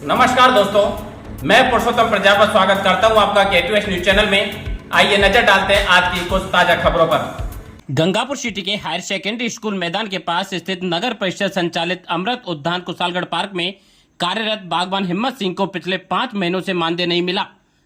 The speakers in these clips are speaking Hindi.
नमस्कार दोस्तों, मैं पुरुषोत्तम प्रजापत स्वागत करता हूं आपका K2S न्यूज चैनल में। आइए नजर डालते हैं आज की कुछ ताजा खबरों पर। गंगापुर सिटी के हायर सेकेंडरी स्कूल मैदान के पास स्थित नगर परिषद संचालित अमृत उद्यान कुशालगढ़ पार्क में कार्यरत बागवान हिम्मत सिंह को पिछले 5 महीनों से मानदेय नहीं मिला।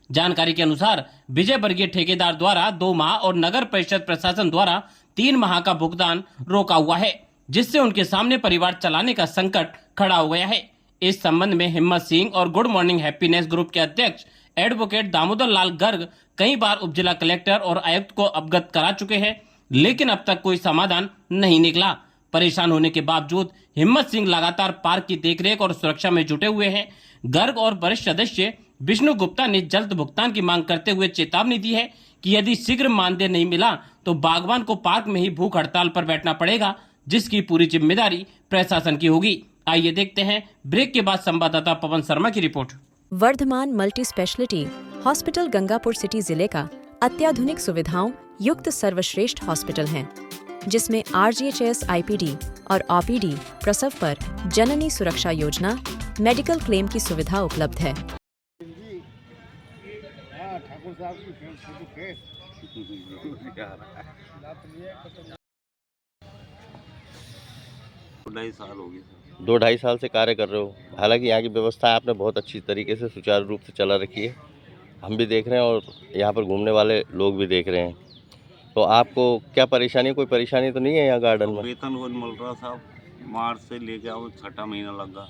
जानकारी के अनुसार विजय वर्गीय ठेकेदार द्वारा 2 माह और नगर परिषद प्रशासन द्वारा 3 माह का भुगतान रोका हुआ है, जिससे उनके सामने परिवार चलाने का संकट खड़ा हो गया है। इस संबंध में हिम्मत सिंह और गुड मॉर्निंग हैप्पीनेस ग्रुप के अध्यक्ष एडवोकेट दामोदर लाल गर्ग कई बार उपजिला कलेक्टर और आयुक्त को अवगत करा चुके हैं, लेकिन अब तक कोई समाधान नहीं निकला। परेशान होने के बावजूद हिम्मत सिंह लगातार पार्क की देखरेख और सुरक्षा में जुटे हुए हैं। गर्ग और वरिष्ठ सदस्य विष्णु गुप्ता ने जल्द भुगतान की मांग करते हुए चेतावनी दी है कि यदि शीघ्र मानदेय नहीं मिला तो बागवान को पार्क में ही भूख हड़ताल पर बैठना पड़ेगा, जिसकी पूरी जिम्मेदारी प्रशासन की होगी। आइए देखते हैं ब्रेक के बाद संवाददाता पवन शर्मा की रिपोर्ट। Vardhman multi speciality hospital Gangapur City जिले का अत्याधुनिक सुविधाओं युक्त सर्वश्रेष्ठ हॉस्पिटल है, जिसमें RGHS IPD और OPD प्रसव पर जननी सुरक्षा योजना मेडिकल क्लेम की सुविधा उपलब्ध है। दो ढाई साल से कार्य कर रहे हो। हालांकि यहाँ की व्यवस्था आपने बहुत अच्छी तरीके से सुचारू रूप से चला रखी है, हम भी देख रहे हैं और यहाँ पर घूमने वाले लोग भी देख रहे हैं। तो आपको क्या परेशानी, कोई परेशानी तो नहीं है यहाँ गार्डन में? वेतन वो मिल रहा था, मार्च से लेके अब 6ठा महीना लग गया।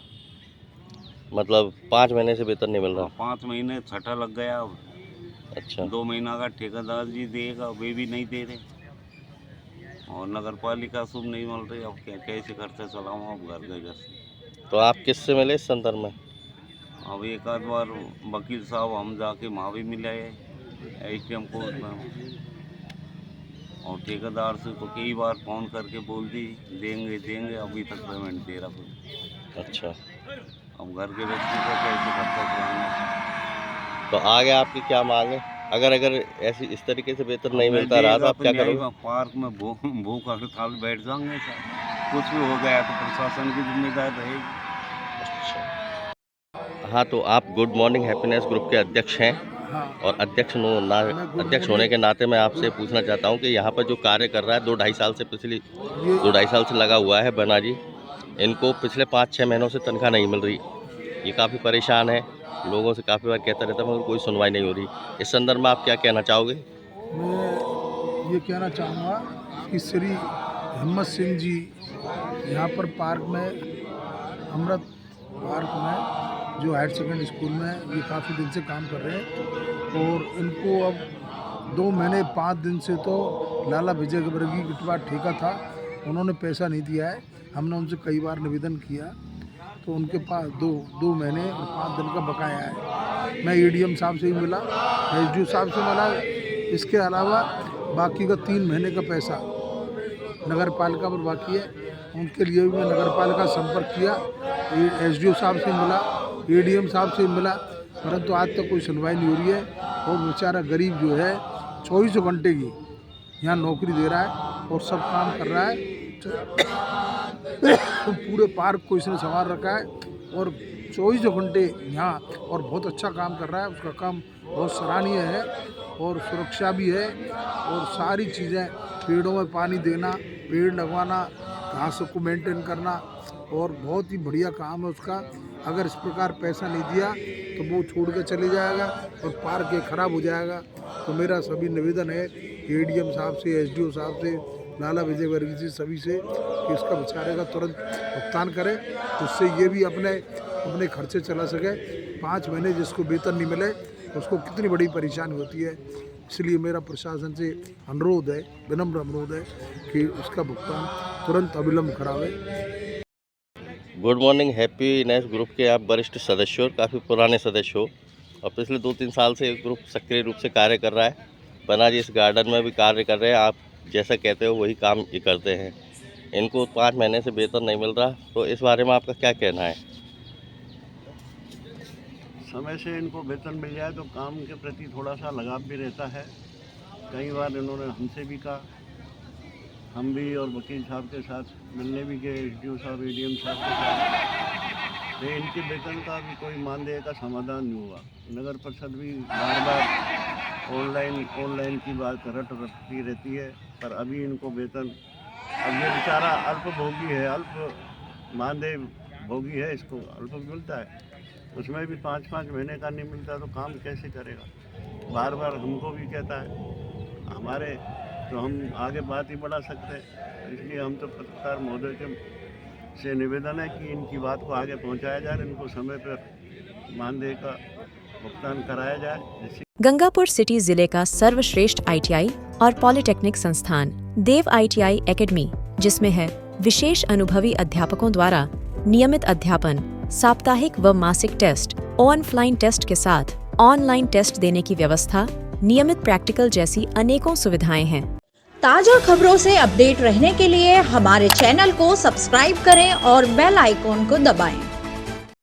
मतलब 5 महीने से वेतन नहीं मिल रहा? 5 महीने 6ठा लग गया अब। अच्छा। 2 महीना का ठेकेदार जी देगा, वे भी नहीं दे रहे और नगर पालिका शुभ नहीं मिल रही। अब कैसे खर्चा चलाऊँ अब घर के जैसे। तो आप किससे मिले इस संदर्भ में? अब एक आध बार वकील साहब हम जाके वहाँ भी मिले SDM कोर्ट में, और ठेकेदार से तो कई बार फ़ोन करके बोल दी देंगे, अभी तक पेमेंट दे रहा कोई। अच्छा। अब घर के व्यक्ति को कैसे खर्चा चलाएंगे? तो आगे आपकी क्या मांग है? अगर ऐसी इस तरीके से वेतन नहीं मिलता रहा तो आप क्या करोगे? पार्क में भूख हड़ताल बैठ जाएंगे सर। कुछ भी हो गया तो प्रशासन की जिम्मेदारी रहेगी। अच्छा। हाँ, तो आप गुड मॉर्निंग हैप्पीनेस ग्रुप के अध्यक्ष हैं। हाँ। और अध्यक्ष होने के नाते मैं आपसे पूछना चाहता हूँ कि यहाँ पर जो कार्य कर रहा है 2 ढाई साल से लगा हुआ है बना जी, इनको पिछले 5-6 महीनों से तनख्वाह नहीं मिल रही। ये काफ़ी परेशान है, लोगों से काफ़ी बार कहता रहता है मगर कोई सुनवाई नहीं हो रही। इस संदर्भ में आप क्या कहना चाहोगे? मैं ये कहना चाहूँगा कि श्री हिम्मत सिंह जी यहाँ पर पार्क में, अमृत पार्क में जो हायर सेकेंडरी स्कूल में ये काफ़ी दिन से काम कर रहे हैं, और इनको अब 2 महीने 5 दिन से तो लाला विजय वर्गीय गिटवा ठेका था, उन्होंने पैसा नहीं दिया है। हमने उनसे कई बार निवेदन किया तो उनके पास 2 महीने और 5 दिन का बकाया है। मैं EDM साहब से ही मिला, SDO साहब से मिला, इसके अलावा बाकी का 3 महीने का पैसा नगर पालिका पर बाकी है, उनके लिए भी मैं नगर पालिका संपर्क किया, SDO साहब से मिला, EDM साहब से मिला, परंतु आज तक कोई सुनवाई नहीं हो रही है। और बेचारा गरीब जो है 24 घंटे की यहाँ नौकरी दे रहा है और सब काम कर रहा है। पूरे पार्क को इसने संभाल रखा है और 24 घंटे यहाँ, और बहुत अच्छा काम कर रहा है। उसका काम बहुत सराहनीय है और सुरक्षा भी है, और सारी चीज़ें, पेड़ों में पानी देना, पेड़ लगवाना, घास को मेंटेन करना, और बहुत ही बढ़िया काम है उसका। अगर इस प्रकार पैसा नहीं दिया तो वो छोड़ के चले जाएगा और पार्क ये खराब हो जाएगा। तो मेरा सभी निवेदन है ADM साहब से, SDO साहब से, लाला विजय वर्गीय जी सभी से कि इसका बेचारे का तुरंत भुगतान करें, जिससे ये भी अपने खर्चे चला सके। 5 महीने जिसको वेतन नहीं मिले उसको कितनी बड़ी परेशानी होती है। इसलिए मेरा प्रशासन से अनुरोध है, विनम्र अनुरोध है कि उसका भुगतान तुरंत अविलंब करावे। गुड मॉर्निंग हैप्पीनेस ग्रुप के आप वरिष्ठ सदस्य हो, काफ़ी पुराने सदस्य हो, और पिछले 2-3 साल से ग्रुप सक्रिय रूप से कार्य कर रहा है। बना जी इस गार्डन में भी कार्य कर रहे हैं, आप जैसा कहते हो वही काम ये करते हैं। इनको 5 महीने से वेतन नहीं मिल रहा, तो इस बारे में आपका क्या कहना है? समय से इनको वेतन मिल जाए तो काम के प्रति थोड़ा सा लगाव भी रहता है। कई बार इन्होंने हमसे भी कहा, हम भी और वकील साहब के साथ मिलने भी गए, SDO साहब, ADM साहब के साथ। तो इनके वेतन का भी कोई मानदेय का समाधान नहीं हुआ। नगर परिषद भी बार बार ऑनलाइन की बात रटती रहती है, पर अभी इनको वेतन, अब ये बेचारा अल्पभोगी है, अल्प मानदेय भोगी है, इसको अल्प मिलता है, उसमें भी 5-5 महीने का नहीं मिलता तो काम कैसे करेगा। बार बार हमको भी कहता है, हमारे तो हम आगे बात ही बढ़ा सकते हैं। इसलिए हम तो पत्रकार महोदय के से निवेदन है कि इनकी बात को आगे पहुंचाया जाए, इनको समय पर मानदेय का भुगतान कराया जाए। जिससे गंगापुर सिटी जिले का सर्वश्रेष्ठ ITI और पॉलिटेक्निक संस्थान देव ITI एकेडमी, जिसमें है विशेष अनुभवी अध्यापकों द्वारा नियमित अध्यापन, साप्ताहिक व मासिक टेस्ट, ऑनलाइन टेस्ट के साथ ऑनलाइन टेस्ट देने की व्यवस्था, नियमित प्रैक्टिकल जैसी अनेकों सुविधाएं हैं। ताजा खबरों से अपडेट रहने के लिए हमारे चैनल को सब्सक्राइब करें और बेल आइकॉन को दबाएं।